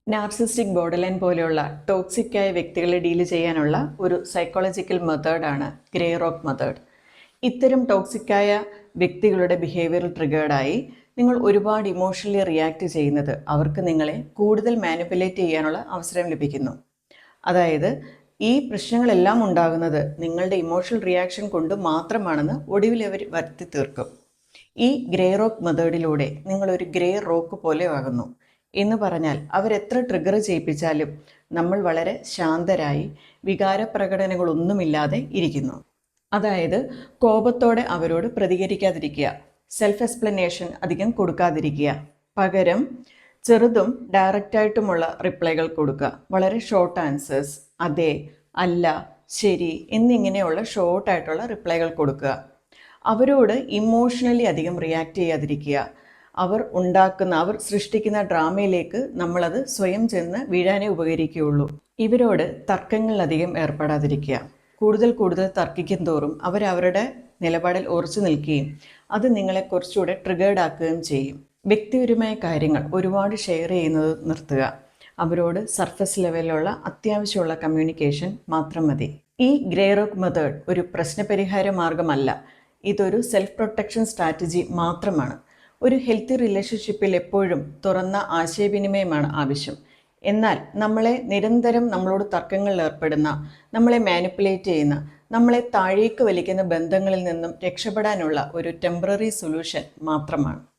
Narcissistic borderline പോലെയുള്ള ടോക്സിക്കായ വ്യക്തികളെ deal ചെയ്യാനുള്ള ഒരു സൈക്കോളജിക്കൽ മെത്തേഡാണ് ഗ്രേ റോക്ക് മെത്തേഡ്. ഇത്തരം ടോക്സിക്കായ വ്യക്തികളുടെ ബിഹേവിയറൽ ട്രിഗേർഡായി നിങ്ങൾ ഒരുപാട് ഇമോഷണലി റിയാക്ട് ചെയ്യുന്നത് അവർക്ക് നിങ്ങളെ കൂടുതൽ മാനിപ്പുലേറ്റ് ചെയ്യാനുള്ള അവസരം ലഭിക്കുന്നു. അതായത് ഈ പ്രശ്നങ്ങളെല്ലാം ഉണ്ടാകുന്നത് നിങ്ങളുടെ ഇമോഷണൽ റിയാക്ഷൻ കൊണ്ട് മാത്രമാണെന്ന് ഒടുവിൽ അവർ വരുത്തി തീർക്കും. ഈ ഗ്രേ റോക്ക് മെത്തേഡിലൂടെ നിങ്ങളൊരു ഗ്രേ റോക്ക് പോലെ ആകുന്നു. എന്ന് പറഞ്ഞാൽ അവരെത്ര ട്രിഗർ ചെയ്യിപ്പിച്ചാലും നമ്മൾ വളരെ ശാന്തരായി വികാരപ്രകടനങ്ങളൊന്നുമില്ലാതെ ഇരിക്കുന്നു. അതായത് കോപത്തോടെ അവരോട് പ്രതികരിക്കാതിരിക്കുക, സെൽഫ് എക്സ്പ്ലനേഷൻ അധികം കൊടുക്കാതിരിക്കുക, പകരം ചെറുതും ഡയറക്റ്റായിട്ടുമുള്ള റിപ്ലൈകൾ കൊടുക്കുക. വളരെ ഷോർട്ട് ആൻസേഴ്സ്, അതെ, അല്ല, ശരി എന്നിങ്ങനെയുള്ള ഷോർട്ടായിട്ടുള്ള റിപ്ലൈകൾ കൊടുക്കുക. അവരോട് ഇമോഷണലി അധികം റിയാക്ട് ചെയ്യാതിരിക്കുക. അവർ സൃഷ്ടിക്കുന്ന ഡ്രാമയിലേക്ക് നമ്മളത് സ്വയം ചെന്ന് വീഴാനേ ഉപകരിക്കുകയുള്ളൂ. ഇവരോട് തർക്കങ്ങളിലധികം ഏർപ്പെടാതിരിക്കുക. കൂടുതൽ തർക്കിക്കും തോറും അവരവരുടെ നിലപാടിൽ ഉറച്ചു നിൽക്കുകയും അത് നിങ്ങളെ കുറച്ചുകൂടെ ട്രിഗേർഡ് ആക്കുകയും ചെയ്യും. വ്യക്തിപരമായ കാര്യങ്ങൾ ഒരുപാട് ഷെയർ ചെയ്യുന്നത് നിർത്തുക. അവരോട് സർഫസ് ലെവലിലുള്ള അത്യാവശ്യമുള്ള കമ്മ്യൂണിക്കേഷൻ മാത്രം മതി. ഈ ഗ്രേ റോക്ക് മെത്തേഡ് ഒരു പ്രശ്നപരിഹാര മാർഗമല്ല, ഇതൊരു സെൽഫ് പ്രൊട്ടക്ഷൻ സ്ട്രാറ്റജി മാത്രമാണ്. ഒരു ഹെൽത്തി റിലേഷൻഷിപ്പിൽ എപ്പോഴും തുറന്ന ആശയവിനിമയമാണ് ആവശ്യം. എന്നാൽ നമ്മളെ നിരന്തരം നമ്മളോട് തർക്കങ്ങളിൽ ഏർപ്പെടുന്ന, നമ്മളെ മാനിപ്പുലേറ്റ് ചെയ്യുന്ന, നമ്മളെ താഴേക്ക് വലിക്കുന്ന ബന്ധങ്ങളിൽ നിന്നും രക്ഷപ്പെടാനുള്ള ഒരു ടെമ്പററി സൊല്യൂഷൻ മാത്രമാണ്.